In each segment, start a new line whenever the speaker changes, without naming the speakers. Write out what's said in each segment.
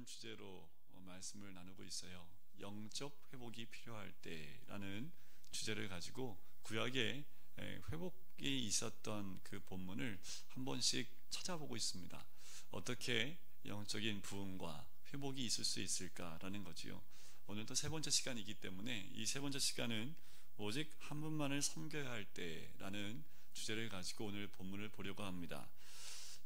이런 주제로 말씀을 나누고 있어요. 영적 회복이 필요할 때라는 주제를 가지고 구약에 회복이 있었던 그 본문을 한 번씩 찾아보고 있습니다. 어떻게 영적인 부흥과 회복이 있을 수 있을까라는 거지요. 오늘도 세 번째 시간이기 때문에 이 세 번째 시간은 오직 한 분만을 섬겨야 할 때라는 주제를 가지고 오늘 본문을 보려고 합니다.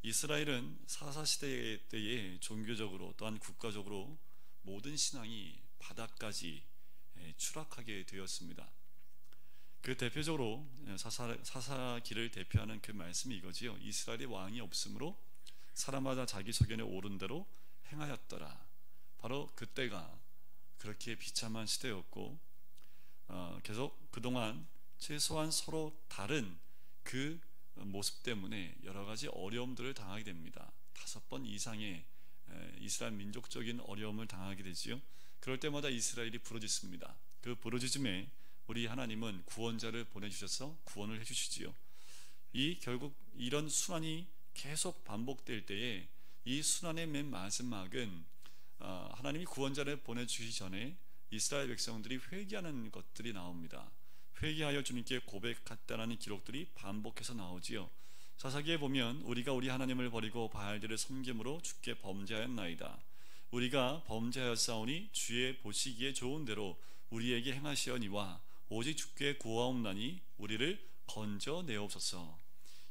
이스라엘은 사사시대 때에 종교적으로 또한 국가적으로 모든 신앙이 바닥까지 추락하게 되었습니다. 그 대표적으로 사사기를 대표하는 그 말씀이 이거지요. 이스라엘의 왕이 없으므로 사람마다 자기 소견에 오른 대로 행하였더라. 바로 그때가 그렇게 비참한 시대였고 계속 그동안 최소한 서로 다른 그 모습 때문에 여러 가지 어려움들을 당하게 됩니다. 5번 이상의 이스라엘 민족적인 어려움을 당하게 되지요. 그럴 때마다 이스라엘이 부르짖습니다. 그 부르짖음에 우리 하나님은 구원자를 보내주셔서 구원을 해주시지요. 결국 이런 순환이 계속 반복될 때에 이 순환의 맨 마지막은 하나님이 구원자를 보내주시기 전에 이스라엘 백성들이 회개하는 것들이 나옵니다. 회개하여 주님께 고백했다라는 기록들이 반복해서 나오지요. 사사기에 보면 우리가 우리 하나님을 버리고 바알들을 섬김으로 주께 범죄하였나이다. 우리가 범죄하였사오니 주의 보시기에 좋은 대로 우리에게 행하시오니와 오직 주께 구하옵나니 우리를 건져내옵소서.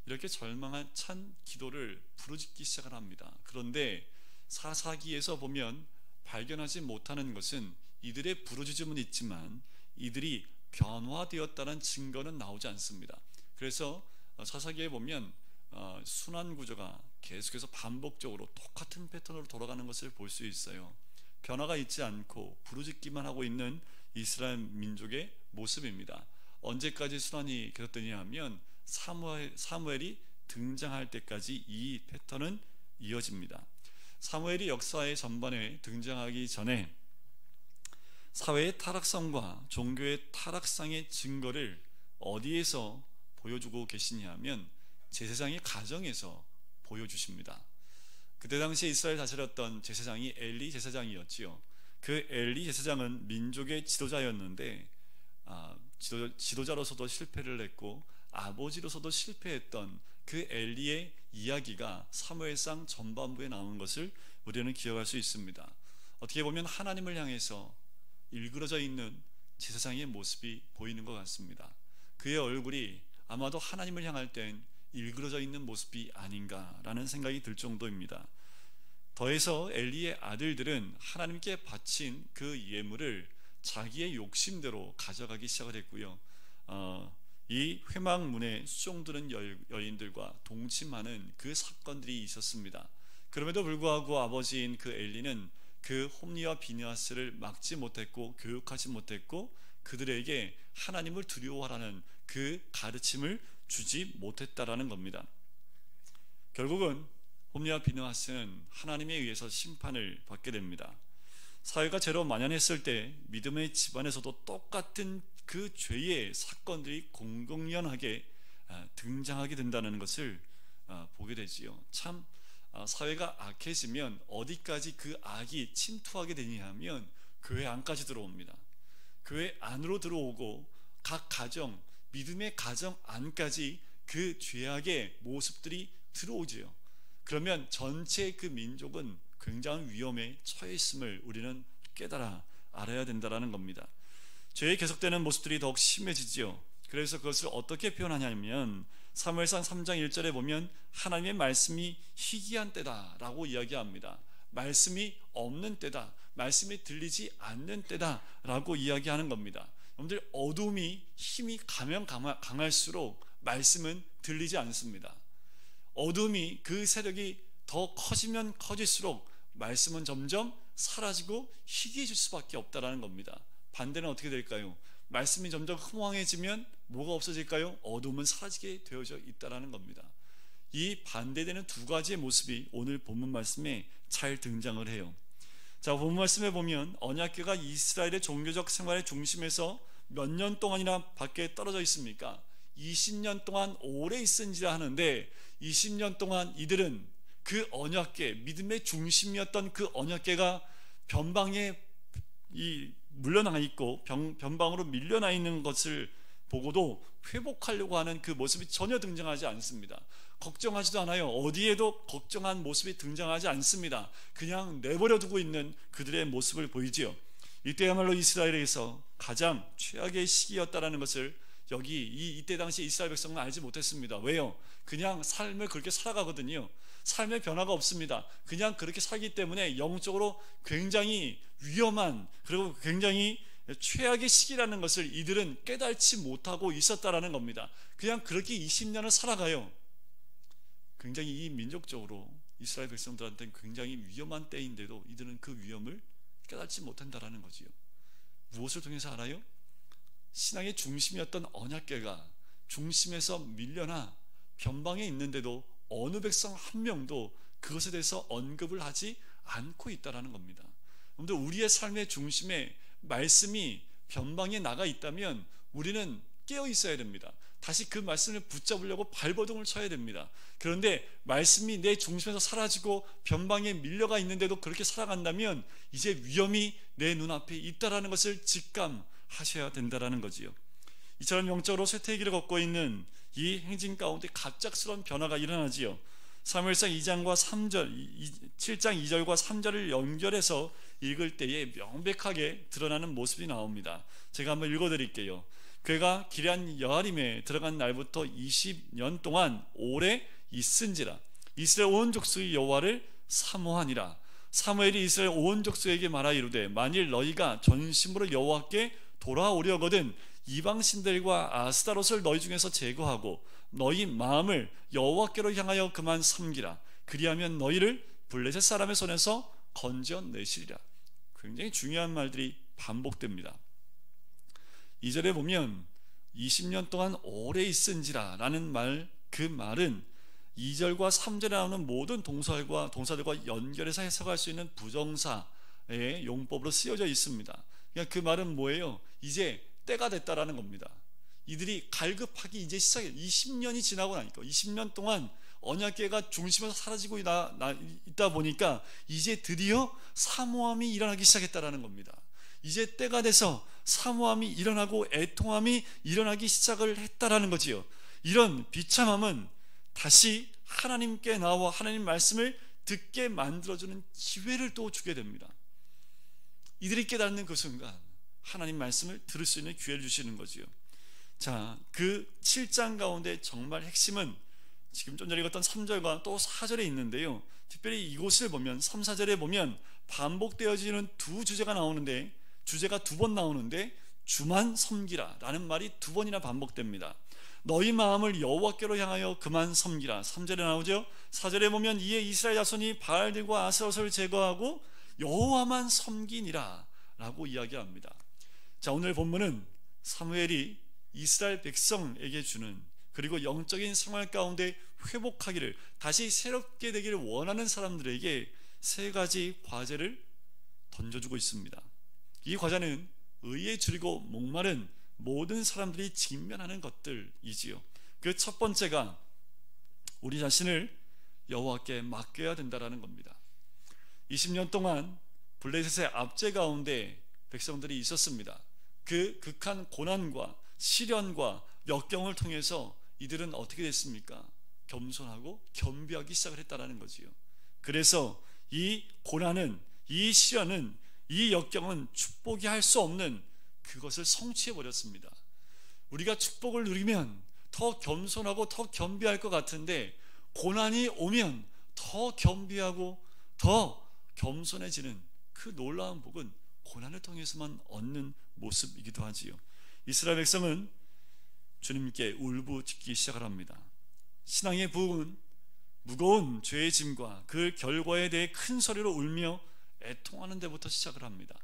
이렇게 절망한 찬 기도를 부르짖기 시작을 합니다. 그런데 사사기에서 보면 발견하지 못하는 것은 이들의 부르짖음은 있지만 이들이 변화되었다는 증거는 나오지 않습니다. 그래서 사사기에 보면 순환 구조가 계속해서 반복적으로 똑같은 패턴으로 돌아가는 것을 볼 수 있어요. 변화가 있지 않고 부르짖기만 하고 있는 이스라엘 민족의 모습입니다. 언제까지 순환이 계속되냐 하면 사무엘이 등장할 때까지 이 패턴은 이어집니다. 사무엘이 역사의 전반에 등장하기 전에 사회의 타락성과 종교의 타락성의 증거를 어디에서 보여주고 계시냐면 제사장의 가정에서 보여주십니다. 그때 당시에 이스라엘 다스렸던 제사장이 엘리 제사장이었지요. 그 엘리 제사장은 민족의 지도자였는데 지도자로서도 실패를 했고 아버지로서도 실패했던 그 엘리의 이야기가 사무엘상 전반부에 나오는 것을 우리는 기억할 수 있습니다. 어떻게 보면 하나님을 향해서 일그러져 있는 제사장의 모습이 보이는 것 같습니다. 그의 얼굴이 아마도 하나님을 향할 땐 일그러져 있는 모습이 아닌가라는 생각이 들 정도입니다. 더해서 엘리의 아들들은 하나님께 바친 그 예물을 자기의 욕심대로 가져가기 시작을 했고요. 이 회막문에 수종드는 여인들과 동침하는 그 사건들이 있었습니다. 그럼에도 불구하고 아버지인 그 엘리는 그 홈리와 비느하스를 막지 못했고 교육하지 못했고 그들에게 하나님을 두려워하라는 그 가르침을 주지 못했다라는 겁니다. 결국은 홈리와 비느하스는 하나님에 의해서 심판을 받게 됩니다. 사회가 죄로 만연했을 때 믿음의 집안에서도 똑같은 그 죄의 사건들이 공공연하게 등장하게 된다는 것을 보게 되지요. 참 사회가 악해지면 어디까지 그 악이 침투하게 되냐 하면 교회 안까지 들어옵니다. 교회 안으로 들어오고 각 가정, 믿음의 가정 안까지 그 죄악의 모습들이 들어오지요. 그러면 전체 그 민족은 굉장한 위험에 처해 있음을 우리는 깨달아 알아야 된다는 겁니다. 죄의 계속되는 모습들이 더욱 심해지지요. 그래서 그것을 어떻게 표현하냐면 사무엘상 3장 1절에 보면 하나님의 말씀이 희귀한 때다라고 이야기합니다. 말씀이 없는 때다, 말씀이 들리지 않는 때다라고 이야기하는 겁니다. 여러분들, 어둠이 힘이 가면 강할수록 말씀은 들리지 않습니다. 어둠이 그 세력이 더 커지면 커질수록 말씀은 점점 사라지고 희귀해질 수밖에 없다라는 겁니다. 반대는 어떻게 될까요? 말씀이 점점 흥황해지면 뭐가 없어질까요? 어둠은 사라지게 되어져 있다라는 겁니다. 이 반대되는 두 가지의 모습이 오늘 본문 말씀에 잘 등장을 해요. 자, 본문 말씀에 보면 언약궤가 이스라엘의 종교적 생활의 중심에서 몇 년 동안이나 밖에 떨어져 있습니까? 20년 동안 오래 있은지라 하는데 20년 동안 이들은 그 언약궤, 믿음의 중심이었던 그 언약궤가 변방에 물려나 있고 변방으로 밀려나 있는 것을 보고도 회복하려고 하는 그 모습이 전혀 등장하지 않습니다. 걱정하지도 않아요. 어디에도 걱정한 모습이 등장하지 않습니다. 그냥 내버려 두고 있는 그들의 모습을 보이지요. 이때야말로 이스라엘에서 가장 최악의 시기였다라는 것을 이때 당시 이스라엘 백성은 알지 못했습니다. 왜요? 그냥 삶을 그렇게 살아가거든요. 삶의 변화가 없습니다. 그냥 그렇게 살기 때문에 영적으로 굉장히 위험한, 그리고 굉장히 최악의 시기라는 것을 이들은 깨닫지 못하고 있었다라는 겁니다. 그냥 그렇게 20년을 살아가요. 굉장히 이 민족적으로 이스라엘 백성들한테는 굉장히 위험한 때인데도 이들은 그 위험을 깨닫지 못한다라는 거지요. 무엇을 통해서 알아요? 신앙의 중심이었던 언약궤가 중심에서 밀려나 변방에 있는데도 어느 백성 한 명도 그것에 대해서 언급을 하지 않고 있다라는 겁니다. 그런데 우리의 삶의 중심에 말씀이 변방에 나가 있다면 우리는 깨어 있어야 됩니다. 다시 그 말씀을 붙잡으려고 발버둥을 쳐야 됩니다. 그런데 말씀이 내 중심에서 사라지고 변방에 밀려가 있는데도 그렇게 살아간다면 이제 위험이 내 눈앞에 있다라는 것을 직감하셔야 된다라는 거지요. 이처럼 영적으로 쇠퇴기를 걷고 있는 이 행진 가운데 갑작스러운 변화가 일어나지요. 사무엘상 2장과 3절, 7장 2절과 3절을 연결해서 읽을 때에 명백하게 드러나는 모습이 나옵니다. 제가 한번 읽어드릴게요. 그가 기럇 여아림에 들어간 날부터 20년 동안 오래 있은지라. 이스라엘 온 족속이 여호와를 사모하니라. 사무엘이 이스라엘 온 족속에게 말하 이르되 만일 너희가 전심으로 여호와께 돌아오려거든 이방신들과 아스타롯을 너희 중에서 제거하고 너희 마음을 여호와께로 향하여 그만 섬기라. 그리하면 너희를 블레셋 사람의 손에서 건져내시리라. 굉장히 중요한 말들이 반복됩니다. 2절에 보면 20년 동안 오래 있은지라 라는 말, 그 말은 2절과 3절에 나오는 모든 동사들과 연결해서 해석할 수 있는 부정사의 용법으로 쓰여져 있습니다. 그러니까 그 말은 뭐예요? 이제 때가 됐다라는 겁니다. 이들이 갈급하기 이제 시작해요. 20년이 지나고 나니까 20년 동안 언약궤가 중심에서 사라지고 있다 보니까 이제 드디어 사모함이 일어나기 시작했다라는 겁니다. 이제 때가 돼서 사모함이 일어나고 애통함이 일어나기 시작을 했다라는 거지요. 이런 비참함은 다시 하나님께 나와 하나님 말씀을 듣게 만들어주는 기회를 또 주게 됩니다. 이들이 깨닫는 그 순간 하나님 말씀을 들을 수 있는 기회를 주시는 거지요. 자, 그 7장 가운데 정말 핵심은 지금 좀 전에 읽었던 3절과 또 4절에 있는데요. 특별히 이곳을 보면 3, 4절에 보면 반복되어지는 두 주제가 나오는데, 주제가 두 번 나오는데 주만 섬기라 라는 말이 두 번이나 반복됩니다. 너희 마음을 여호와께로 향하여 그만 섬기라. 3절에 나오죠. 4절에 보면 이에 이스라엘 자손이 바알들과 아스롯을 제거하고 여호와만 섬기니라 라고 이야기합니다. 자, 오늘 본문은 사무엘이 이스라엘 백성에게 주는, 그리고 영적인 생활 가운데 회복하기를, 다시 새롭게 되기를 원하는 사람들에게 세 가지 과제를 던져주고 있습니다. 이 과제는 의에 줄이고 목마른 모든 사람들이 직면하는 것들이지요. 그 첫 번째가 우리 자신을 여호와께 맡겨야 된다라는 겁니다. 20년 동안 블레셋의 압제 가운데 백성들이 있었습니다. 그 극한 고난과 시련과 역경을 통해서 이들은 어떻게 됐습니까? 겸손하고 겸비하기 시작을 했다라는 거지요. 그래서 이 고난은, 이 시련은, 이 역경은 축복이 할 수 없는 그것을 성취해 버렸습니다. 우리가 축복을 누리면 더 겸손하고 더 겸비할 것 같은데 고난이 오면 더 겸비하고 더 겸손해지는 그 놀라운 복은 고난을 통해서만 얻는 모습이기도 하지요. 이스라엘 백성은 주님께 울부짖기 시작을 합니다. 신앙의 부흥은 무거운 죄의 짐과 그 결과에 대해 큰 소리로 울며 애통하는 데부터 시작을 합니다.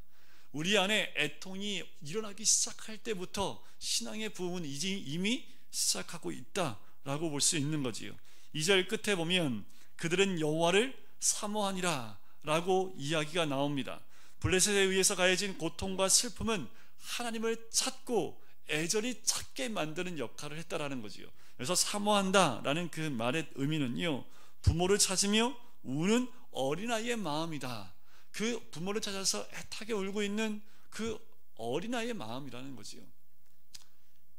우리 안에 애통이 일어나기 시작할 때부터 신앙의 부흥은 이미 시작하고 있다라고 볼 수 있는 거지요. 2절 끝에 보면 그들은 여호와를 사모하니라 라고 이야기가 나옵니다. 블레셋에 의해서 가해진 고통과 슬픔은 하나님을 찾고 애절히 찾게 만드는 역할을 했다라는 거지요. 그래서 사모한다라는 그 말의 의미는요, 부모를 찾으며 우는 어린아이의 마음이다. 그 부모를 찾아서 애타게 울고 있는 그 어린아이의 마음이라는 거지요.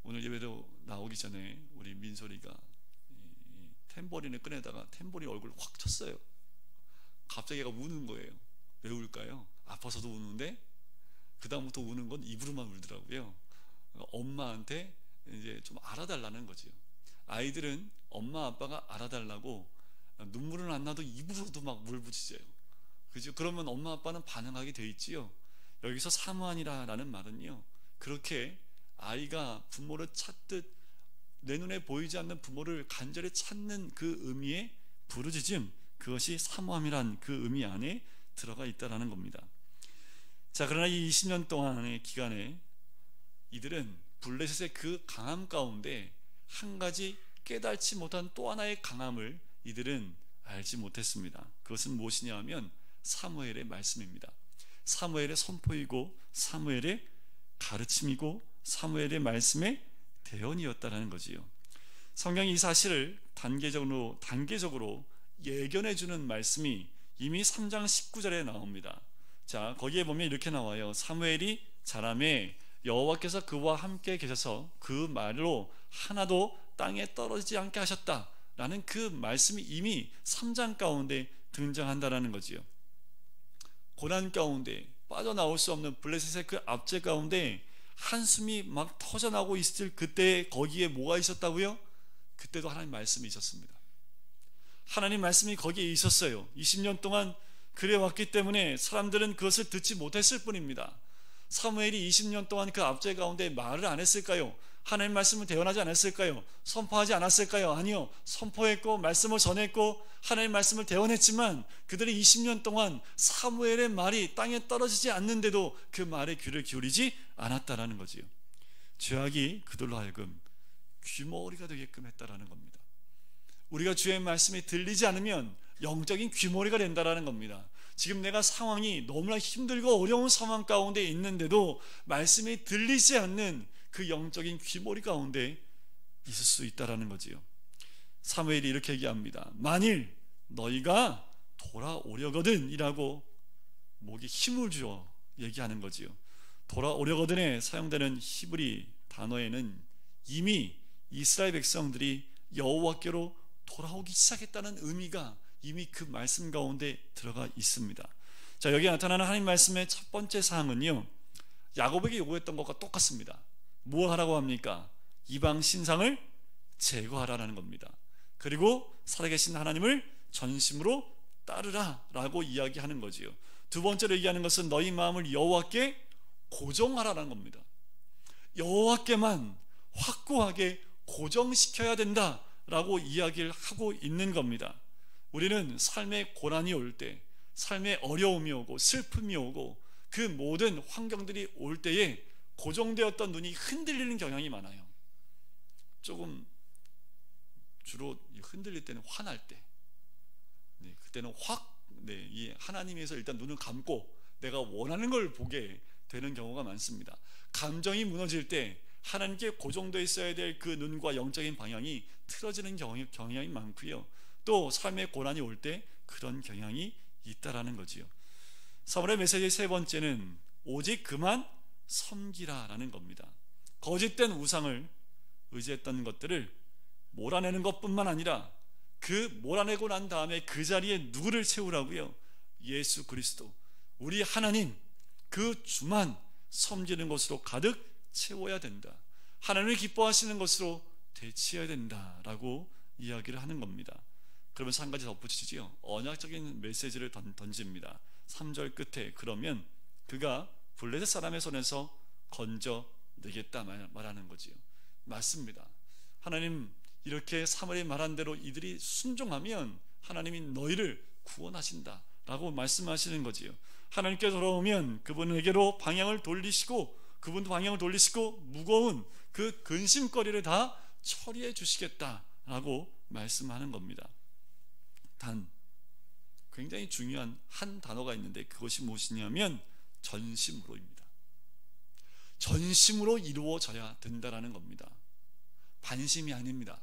오늘 예배로 나오기 전에 우리 민소리가 탬버린을 꺼내다가 탬버린 얼굴을 확 쳤어요. 갑자기 얘가 우는 거예요. 왜 울까요? 아파서도 우는데 그 다음부터 우는 건 입으로만 울더라고요. 엄마한테 이제 좀 알아달라는 거지요. 아이들은 엄마 아빠가 알아달라고 눈물은 안 나도 입으로도 막 울부짖어요. 그죠? 그러면 엄마 아빠는 반응하게 돼 있지요. 여기서 사모하니라라는 말은요, 그렇게 아이가 부모를 찾듯 내 눈에 보이지 않는 부모를 간절히 찾는 그 의미의 부르짖음, 그것이 사모함이란 그 의미 안에 들어가 있다라는 겁니다. 자, 그러나 이 20년 동안의 기간에 이들은 블레셋의 그 강함 가운데 한 가지 깨닫지 못한 또 하나의 강함을 이들은 알지 못했습니다. 그것은 무엇이냐 하면 사무엘의 말씀입니다. 사무엘의 선포이고 사무엘의 가르침이고 사무엘의 말씀의 대언이었다라는 거지요. 성경이 이 사실을 단계적으로 예견해 주는 말씀이 이미 3장 19절에 나옵니다. 자, 거기에 보면 이렇게 나와요. 사무엘이 자라매 여호와께서 그와 함께 계셔서 그 말로 하나도 땅에 떨어지지 않게 하셨다 라는 그 말씀이 이미 3장 가운데 등장한다라는 거지요. 고난 가운데 빠져나올 수 없는 블레셋의 그 압제 가운데 한숨이 막 터져나오고 있을 그때 거기에 뭐가 있었다고요? 그때도 하나님 말씀이 있었습니다. 하나님 말씀이 거기에 있었어요. 20년 동안 그래왔기 때문에 사람들은 그것을 듣지 못했을 뿐입니다. 사무엘이 20년 동안 그 압제 가운데 말을 안 했을까요? 하나님 말씀을 대언하지 않았을까요? 선포하지 않았을까요? 아니요. 선포했고 말씀을 전했고 하나님 말씀을 대언했지만 그들이 20년 동안 사무엘의 말이 땅에 떨어지지 않는데도 그 말에 귀를 기울이지 않았다라는 거지요. 죄악이 그들로 하여금 귀머거리가 되게끔 했다라는 겁니다. 우리가 주의 말씀이 들리지 않으면 영적인 귀머거리가 된다라는 겁니다. 지금 내가 상황이 너무나 힘들고 어려운 상황 가운데 있는데도 말씀이 들리지 않는 그 영적인 귀머거리 가운데 있을 수 있다라는 거지요. 사무엘이 이렇게 얘기합니다. 만일 너희가 돌아오려거든 이라고 목에 힘을 주어 얘기하는 거지요. 돌아오려거든에 사용되는 히브리 단어에는 이미 이스라엘 백성들이 여호와께로 돌아오기 시작했다는 의미가 이미 그 말씀 가운데 들어가 있습니다. 자, 여기 나타나는 하나님 말씀의 첫 번째 사항은요, 야곱에게 요구했던 것과 똑같습니다. 뭐 하라고 합니까? 이방 신상을 제거하라는 겁니다. 그리고 살아계신 하나님을 전심으로 따르라 라고 이야기하는 거지요. 두 번째로 얘기하는 것은 너희 마음을 여호와께 고정하라는 겁니다. 여호와께만 확고하게 고정시켜야 된다라고 이야기를 하고 있는 겁니다. 우리는 삶의 고난이 올 때, 삶의 어려움이 오고 슬픔이 오고 그 모든 환경들이 올 때에 고정되었던 눈이 흔들리는 경향이 많아요. 조금 주로 흔들릴 때는 화날 때, 그때는 확 이 하나님에서 일단 눈을 감고 내가 원하는 걸 보게 되는 경우가 많습니다. 감정이 무너질 때 하나님께 고정되어 있어야 될 그 눈과 영적인 방향이 틀어지는 경향이 많고요. 또 삶의 고난이 올 때 그런 경향이 있다라는 거지요. 사무엘의 메시지의 세 번째는 오직 그만 섬기라라는 겁니다. 거짓된 우상을 의지했던 것들을 몰아내는 것뿐만 아니라 그 몰아내고 난 다음에 그 자리에 누구를 채우라고요? 예수 그리스도, 우리 하나님 그 주만 섬기는 것으로 가득 채워야 된다. 하나님을 기뻐하시는 것으로 되치어야 된다라고 이야기를 하는 겁니다. 그러면서 한 가지 덧붙이지요. 언약적인 메시지를 던집니다. 3절 끝에 그러면 그가 블레셋 사람의 손에서 건져내겠다 말하는 거지요. 맞습니다. 하나님 이렇게 사무엘이 말한 대로 이들이 순종하면 하나님이 너희를 구원하신다라고 말씀하시는 거지요. 하나님께 돌아오면 그분에게로 방향을 돌리시고 그분도 방향을 돌리시고 무거운 그 근심거리를 다 처리해 주시겠다라고 말씀하는 겁니다. 단 굉장히 중요한 한 단어가 있는데 그것이 무엇이냐면 전심으로입니다. 전심으로 이루어져야 된다라는 겁니다. 반심이 아닙니다.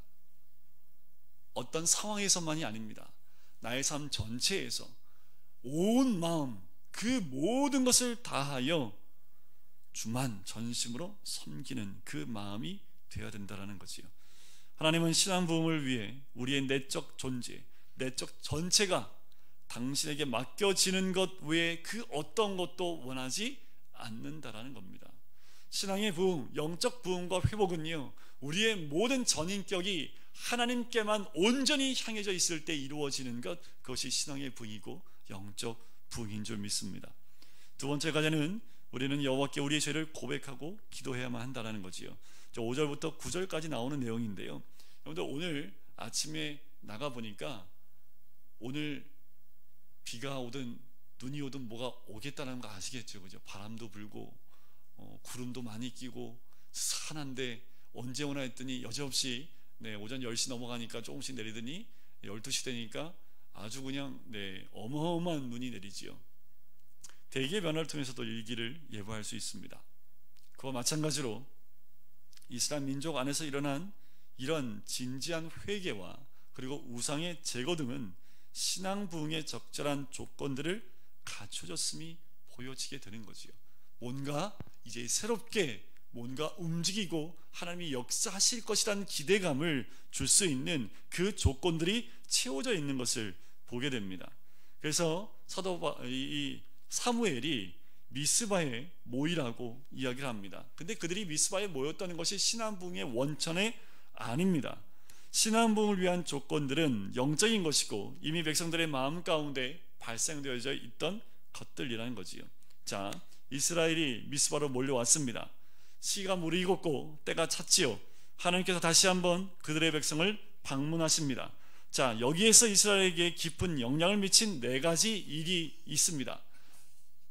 어떤 상황에서만이 아닙니다. 나의 삶 전체에서 온 마음, 그 모든 것을 다하여 주만 전심으로 섬기는 그 마음이 되어야 된다는 거지요. 하나님은 신앙 부흥을 위해 우리의 내적 존재, 내적 전체가 당신에게 맡겨지는 것 외에 그 어떤 것도 원하지 않는다라는 겁니다. 신앙의 부흥, 영적 부흥과 회복은요, 우리의 모든 전인격이 하나님께만 온전히 향해져 있을 때 이루어지는 것, 그것이 신앙의 부흥이고 영적 부흥인 줄 믿습니다. 두 번째 과제는 우리는 여호와께 우리의 죄를 고백하고 기도해야만 한다는 거지요. 5절부터 9절까지 나오는 내용인데요, 여러분들 오늘 아침에 나가보니까 오늘 비가 오든 눈이 오든 뭐가 오겠다는 거 아시겠죠? 그죠? 바람도 불고 구름도 많이 끼고 산한데 언제 오나 했더니 여지없이 오전 10시 넘어가니까 조금씩 내리더니 12시 되니까 아주 그냥 어마어마한 눈이 내리지요. 대기의 변화를 통해서도 일기를 예보할 수 있습니다. 그와 마찬가지로 이스라엘 민족 안에서 일어난 이런 진지한 회개와 그리고 우상의 제거 등은 신앙 부흥의 적절한 조건들을 갖춰줬음이 보여지게 되는 거지요. 뭔가 이제 새롭게 뭔가 움직이고 하나님이 역사하실 것이라는 기대감을 줄 수 있는 그 조건들이 채워져 있는 것을 보게 됩니다. 그래서 이 사무엘이 미스바에 모이라고 이야기를 합니다. 근데 그들이 미스바에 모였다는 것이 신앙 부흥의 원천이 아닙니다. 신앙 부흥을 위한 조건들은 영적인 것이고 이미 백성들의 마음 가운데 발생되어져 있던 것들이라는 거지요. 자, 이스라엘이 미스바로 몰려왔습니다. 시가 무르익었고 때가 찼지요. 하나님께서 다시 한번 그들의 백성을 방문하십니다. 자, 여기에서 이스라엘에게 깊은 영향을 미친 4가지 일이 있습니다.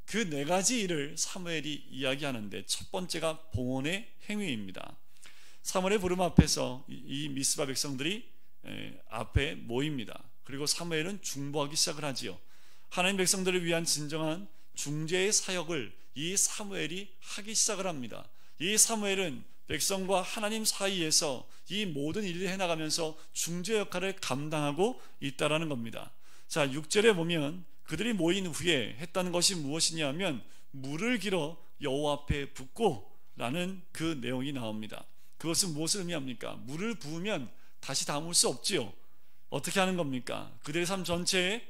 그 4가지 일을 사무엘이 이야기하는데 첫 번째가 봉헌의 행위입니다. 사무엘의 부름 앞에서 이 미스바 백성들이 앞에 모입니다. 그리고 사무엘은 중보하기 시작을 하지요. 하나님 백성들을 위한 진정한 중재의 사역을 이 사무엘이 하기 시작을 합니다. 이 사무엘은 백성과 하나님 사이에서 이 모든 일을 해나가면서 중재 역할을 감당하고 있다라는 겁니다. 자, 6절에 보면 그들이 모인 후에 했다는 것이 무엇이냐 하면 물을 길어 여호와 앞에 붓고 라는 그 내용이 나옵니다. 그것은 무엇을 의미합니까? 물을 부으면 다시 담을 수 없지요. 어떻게 하는 겁니까? 그들의 삶 전체의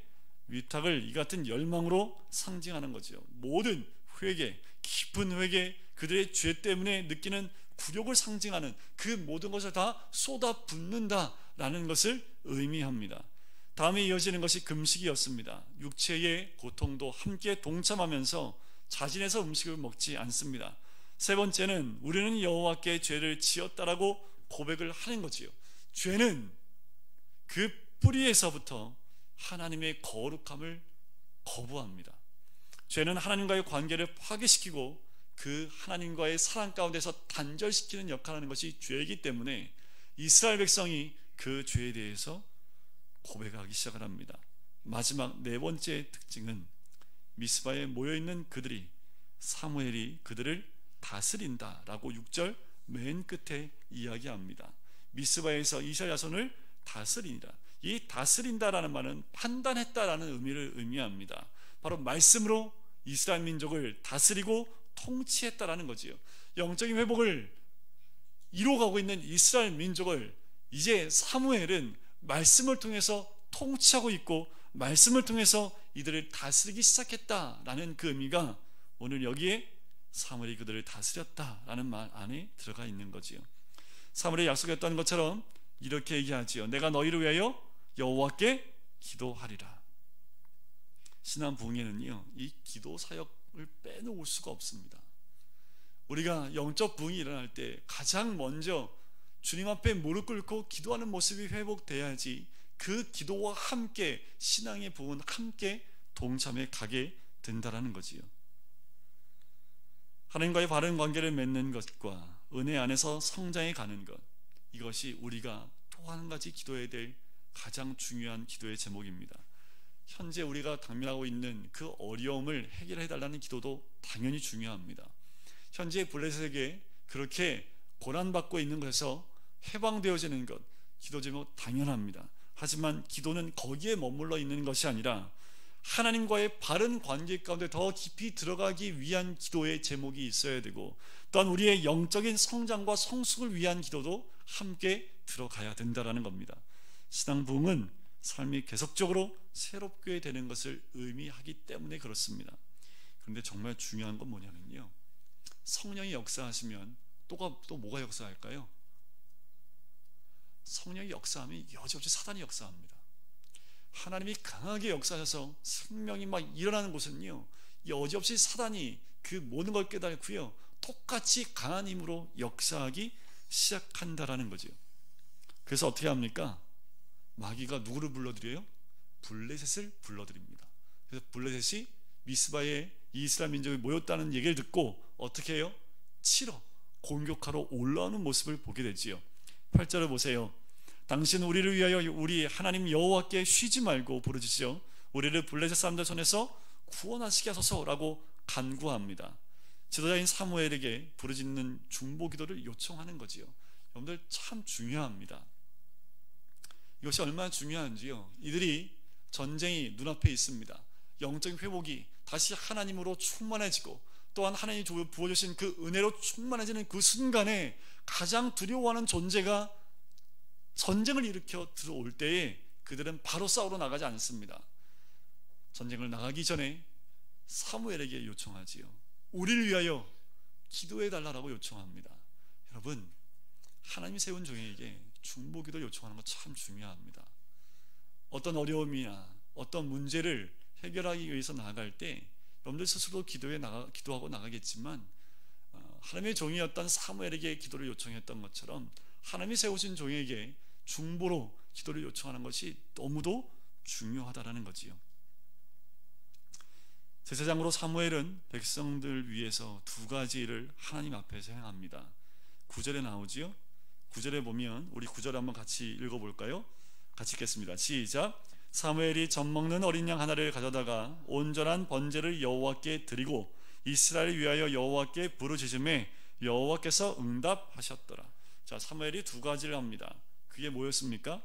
위탁을 이 같은 열망으로 상징하는 거죠. 모든 회개, 깊은 회개, 그들의 죄 때문에 느끼는 굴욕을 상징하는 그 모든 것을 다 쏟아붓는다라는 것을 의미합니다. 다음에 이어지는 것이 금식이었습니다. 육체의 고통도 함께 동참하면서 자진해서 음식을 먹지 않습니다. 세 번째는 우리는 여호와께 죄를 지었다라고 고백을 하는 거지요. 죄는 그 뿌리에서부터 하나님의 거룩함을 거부합니다. 죄는 하나님과의 관계를 파괴시키고 그 하나님과의 사랑 가운데서 단절시키는 역할을 하는 것이 죄이기 때문에 이스라엘 백성이 그 죄에 대해서 고백하기 시작을 합니다. 마지막 4번째 특징은 미스바에 모여있는 그들이 사무엘이 그들을 다스린다라고 6절 맨 끝에 이야기합니다. 미스바에서 이스라엘 자손을 다스리니라. 이 다스린다라는 말은 판단했다라는 의미를 의미합니다. 바로 말씀으로 이스라엘 민족을 다스리고 통치했다라는 거지요. 영적인 회복을 이루어가고 있는 이스라엘 민족을 이제 사무엘은 말씀을 통해서 통치하고 있고 말씀을 통해서 이들을 다스리기 시작했다라는 그 의미가 오늘 여기에 사무엘이 그들을 다스렸다라는 말 안에 들어가 있는 거지요. 사무엘이 약속했다는 것처럼 이렇게 얘기하지요. 내가 너희를 위하여 여호와께 기도하리라. 신앙 부흥에는요, 이 기도 사역을 빼놓을 수가 없습니다. 우리가 영적 부흥이 일어날 때 가장 먼저 주님 앞에 무릎 꿇고 기도하는 모습이 회복돼야지 그 기도와 함께 신앙의 부흥은 함께 동참해 가게 된다라는 거지요. 하나님과의 바른 관계를 맺는 것과 은혜 안에서 성장해 가는 것, 이것이 우리가 또 한 가지 기도해야 될 가장 중요한 기도의 제목입니다. 현재 우리가 당면하고 있는 그 어려움을 해결해 달라는 기도도 당연히 중요합니다. 현재 블레셋에게 그렇게 고난받고 있는 것에서 해방되어지는 것, 기도 제목 당연합니다. 하지만 기도는 거기에 머물러 있는 것이 아니라 하나님과의 바른 관계 가운데 더 깊이 들어가기 위한 기도의 제목이 있어야 되고, 또한 우리의 영적인 성장과 성숙을 위한 기도도 함께 들어가야 된다는 겁니다. 신앙 부흥은 삶이 계속적으로 새롭게 되는 것을 의미하기 때문에 그렇습니다. 그런데 정말 중요한 건 뭐냐면요, 성령이 역사하시면 또 뭐가 역사할까요? 성령이 역사하면 여지없이 사단이 역사합니다. 하나님이 강하게 역사하셔서 생명이 막 일어나는 곳은요, 여지없이 사단이 그 모든 걸 깨닫고요, 똑같이 강한 힘으로 역사하기 시작한다라는 거죠. 그래서 어떻게 합니까? 마귀가 누구를 불러들여요? 블레셋을 불러들입니다. 그래서 블레셋이 미스바에 이스라엘 민족이 모였다는 얘기를 듣고 어떻게 해요? 치러 공격하러 올라오는 모습을 보게 되지요. 8절을 보세요. 당신 우리를 위하여 우리 하나님 여호와께 쉬지 말고 부르짖으시오 우리를 블레셋 사람들 손에서 구원하시게 하소서라고 간구합니다. 지도자인 사무엘에게 부르짖는 중보기도를 요청하는 거지요. 여러분들 참 중요합니다. 이것이 얼마나 중요한지요, 이들이 전쟁이 눈앞에 있습니다. 영적인 회복이 다시 하나님으로 충만해지고, 또한 하나님이 부어주신 그 은혜로 충만해지는 그 순간에 가장 두려워하는 존재가 전쟁을 일으켜 들어올 때에 그들은 바로 싸우러 나가지 않습니다. 전쟁을 나가기 전에 사무엘에게 요청하지요. 우리를 위하여 기도해 달라고 요청합니다. 여러분, 하나님이 세운 종에게 중보기도 요청하는 거 참 중요합니다. 어떤 어려움이나 어떤 문제를 해결하기 위해서 나아갈 때 여러분들 스스로 기도하고 나가겠지만, 하나님의 종이었던 사무엘에게 기도를 요청했던 것처럼 하나님이 세우신 종에게 중보로 기도를 요청하는 것이 너무도 중요하다라는 거지요. 제사장으로 사무엘은 백성들 위해서 두 가지 일을 하나님 앞에서 행합니다. 9절에 나오지요. 9절에 보면 우리 9절 한번 같이 읽어볼까요? 같이 읽겠습니다. 시작. 사무엘이 젖먹는 어린 양 하나를 가져다가 온전한 번제를 여호와께 드리고 이스라엘을 위하여 여호와께 부르짖음에 여호와께서 응답하셨더라. 자, 사무엘이 두 가지를 합니다. 그게 뭐였습니까?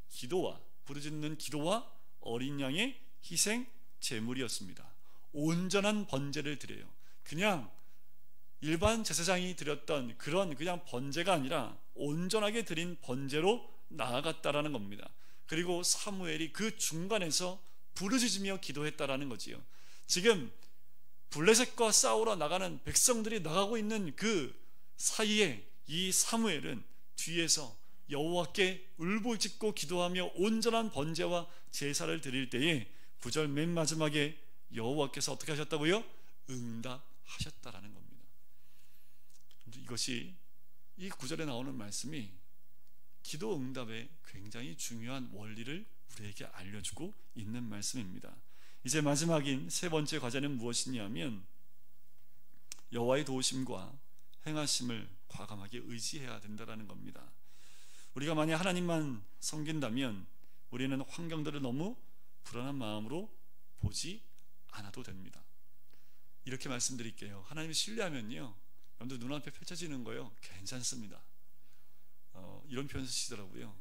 기도와, 부르짖는 기도와 어린 양의 희생 제물이었습니다. 온전한 번제를 드려요. 그냥 일반 제사장이 드렸던 그냥 번제가 아니라 온전하게 드린 번제로 나아갔다라는 겁니다. 그리고 사무엘이 그 중간에서 부르짖으며 기도했다라는 거지요. 지금 블레셋과 싸우러 나가는 백성들이 나가고 있는 그 사이에 이 사무엘은 뒤에서 여호와께 울부짖고 기도하며 온전한 번제와 제사를 드릴 때에 9절 맨 마지막에 여호와께서 어떻게 하셨다고요? 응답하셨다라는 겁니다. 이것이 이 9절에 나오는 말씀이 기도 응답의 굉장히 중요한 원리를 우리에게 알려주고 있는 말씀입니다. 이제 마지막인 세 번째 과제는 무엇이냐면 여호와의 도우심과 행하심을 과감하게 의지해야 된다는 겁니다. 우리가 만약 하나님만 섬긴다면 우리는 환경들을 너무 불안한 마음으로 보지 않아도 됩니다. 이렇게 말씀드릴게요. 하나님을 신뢰하면요, 여러분들 눈앞에 펼쳐지는 거요 괜찮습니다. 이런 표현 쓰시더라고요.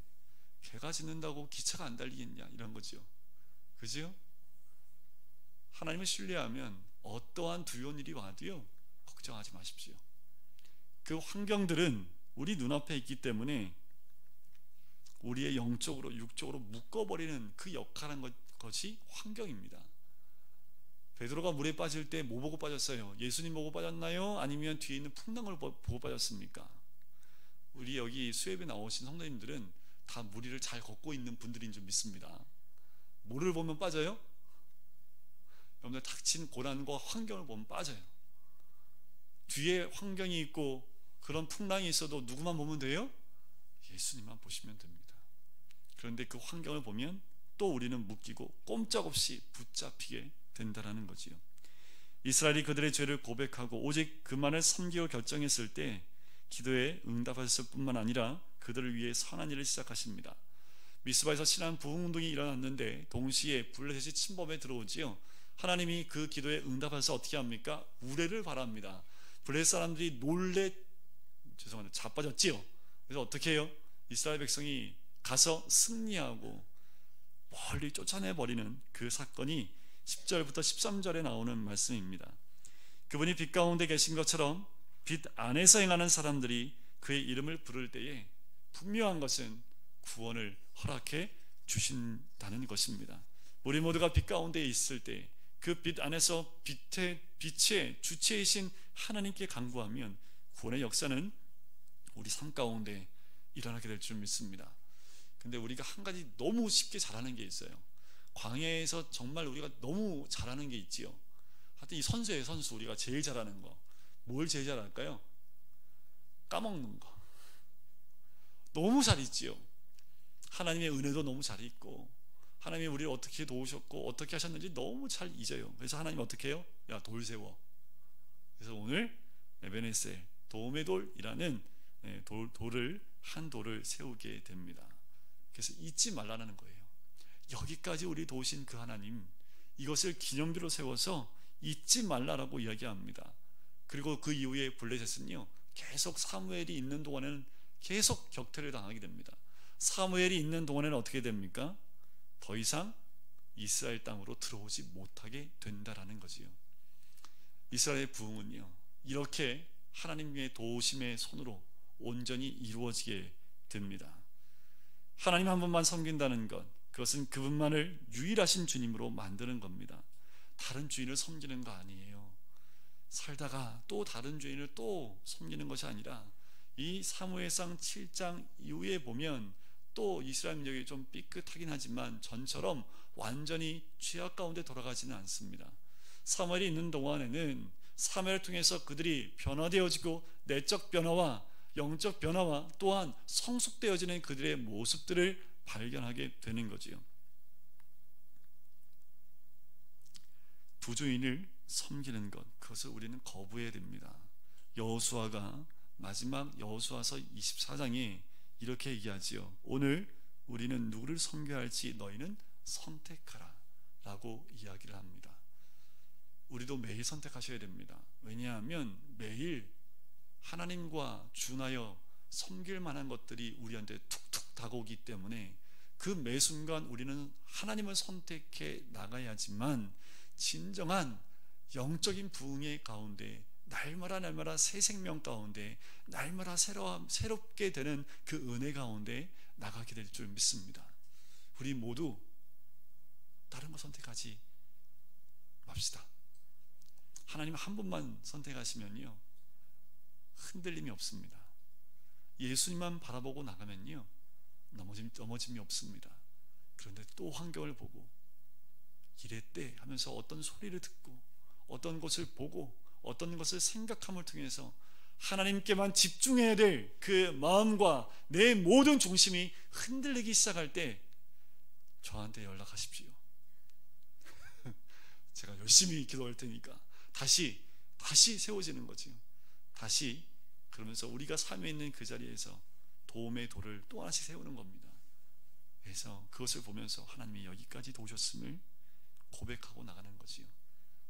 개가 짖는다고 기차가 안 달리겠냐, 이런 거죠. 그죠? 하나님을 신뢰하면 어떠한 두려운 일이 와도요 걱정하지 마십시오. 그 환경들은 우리 눈앞에 있기 때문에 우리의 영적으로 육적으로 묶어버리는 그 역할한 것이 환경입니다. 베드로가 물에 빠질 때 뭐 보고 빠졌어요? 예수님 보고 빠졌나요? 아니면 뒤에 있는 풍랑을 보고 빠졌습니까? 우리 여기 수협에 나오신 성도님들은 다 물 위를 잘 걷고 있는 분들인 줄 믿습니다. 뭐를 보면 빠져요? 여러분들 닥친 고난과 환경을 보면 빠져요. 뒤에 환경이 있고 그런 풍랑이 있어도 누구만 보면 돼요? 예수님만 보시면 됩니다. 그런데 그 환경을 보면 또 우리는 묶이고 꼼짝없이 붙잡히게 된다라는 거지요. 이스라엘이 그들의 죄를 고백하고 오직 그만을 섬기고 결정했을 때 기도에 응답하셨을 뿐만 아니라 그들을 위해 선한 일을 시작하십니다. 미스바에서 신앙 부흥운동이 일어났는데 동시에 블레셋이 침범에 들어오지요. 하나님이 그 기도에 응답하셔서 어떻게 합니까? 우레를 바랍니다. 블레셋 사람들이 자빠졌지요. 그래서 어떻게 해요? 이스라엘 백성이 가서 승리하고 멀리 쫓아내버리는 그 사건이 10절부터 13절에 나오는 말씀입니다. 그분이 빛 가운데 계신 것처럼 빛 안에서 행하는 사람들이 그의 이름을 부를 때에 분명한 것은 구원을 허락해 주신다는 것입니다. 우리 모두가 빛 가운데 있을 때 그 빛 안에서 빛의 주체이신 하나님께 간구하면 구원의 역사는 우리 삶 가운데 일어나게 될 줄 믿습니다. 근데 우리가 한 가지 너무 쉽게 잘하는 게 있어요. 광야에서 정말 우리가 너무 잘하는 게 있지요. 하여튼 이 선수예요, 선수. 우리가 제일 잘하는 거. 뭘 제일 잘할까요? 까먹는 거. 너무 잘 있지요. 하나님의 은혜도 너무 잘 있고, 하나님이 우리를 어떻게 도우셨고 어떻게 하셨는지 너무 잘 잊어요. 그래서 하나님 어떻게 해요? 야, 돌 세워. 그래서 오늘 에베네셀, 도움의 돌이라는 한 돌을 세우게 됩니다. 그래서 잊지 말라는 거예요. 여기까지 우리 도우신 그 하나님, 이것을 기념비로 세워서 잊지 말라라고 이야기합니다. 그리고 그 이후에 블레셋은요, 계속 사무엘이 있는 동안에는 계속 격퇴를 당하게 됩니다. 사무엘이 있는 동안에는 어떻게 됩니까? 더 이상 이스라엘 땅으로 들어오지 못하게 된다라는 거지요. 이스라엘의 부흥은요, 이렇게 하나님의 도우심의 손으로 온전히 이루어지게 됩니다. 하나님 한 분만 섬긴다는 것, 그것은 그분만을 유일하신 주님으로 만드는 겁니다. 다른 주인을 섬기는 거 아니에요. 살다가 또 다른 주인을 또 섬기는 것이 아니라, 이 사무엘상 7장 이후에 보면 또 이스라엘 민족이 좀 삐끗하긴 하지만 전처럼 완전히 죄악 가운데 돌아가지는 않습니다. 사무엘이 있는 동안에는 사무엘을 통해서 그들이 변화되어지고, 내적 변화와 영적 변화와 또한 성숙되어지는 그들의 모습들을 발견하게 되는 거지요. 부주인을 섬기는 것, 그것을 우리는 거부해야 됩니다. 여호수아가 마지막 여호수아서 24장에 이렇게 얘기하지요. 오늘 우리는 누구를 섬겨야 할지 너희는 선택하라 라고 이야기를 합니다. 우리도 매일 선택하셔야 됩니다. 왜냐하면 매일 하나님과 준하여 섬길 만한 것들이 우리한테 툭툭 다가오기 때문에 그 매 순간 우리는 하나님을 선택해 나가야지만 진정한 영적인 부흥의 가운데, 날마다 새 생명 가운데, 날마다 새롭게 되는 그 은혜 가운데 나가게 될 줄 믿습니다. 우리 모두 다른 거 선택하지 맙시다. 하나님 한 분만 선택하시면요, 흔들림이 없습니다. 예수님만 바라보고 나가면요, 넘어짐이 없습니다. 그런데 또 환경을 보고 이랬대 하면서 어떤 소리를 듣고 어떤 것을 보고 어떤 것을 생각함을 통해서 하나님께만 집중해야 될 그 마음과 내 모든 중심이 흔들리기 시작할 때 저한테 연락하십시오. 제가 열심히 기도할 테니까 다시 세워지는 거지요. 다시 그러면서 우리가 삶에 있는 그 자리에서 도움의 돌을 또 하나씩 세우는 겁니다. 그래서 그것을 보면서 하나님이 여기까지 도우셨음을 고백하고 나가는 거지요.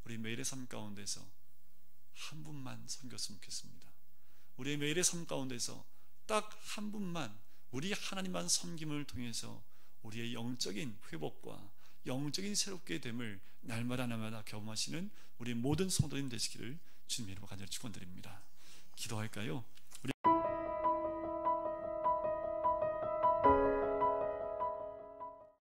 우리 매일의 삶 가운데서 한 분만 섬겼으면 좋겠습니다. 우리의 매일의 삶 가운데서 딱 한 분만, 우리 하나님만 섬김을 통해서 우리의 영적인 회복과 영적인 새롭게 됨을 날마다 경험하시는 우리 모든 성도님 되시기를 주님 이름으로 간절히 축원드립니다. 기도할까요? 우리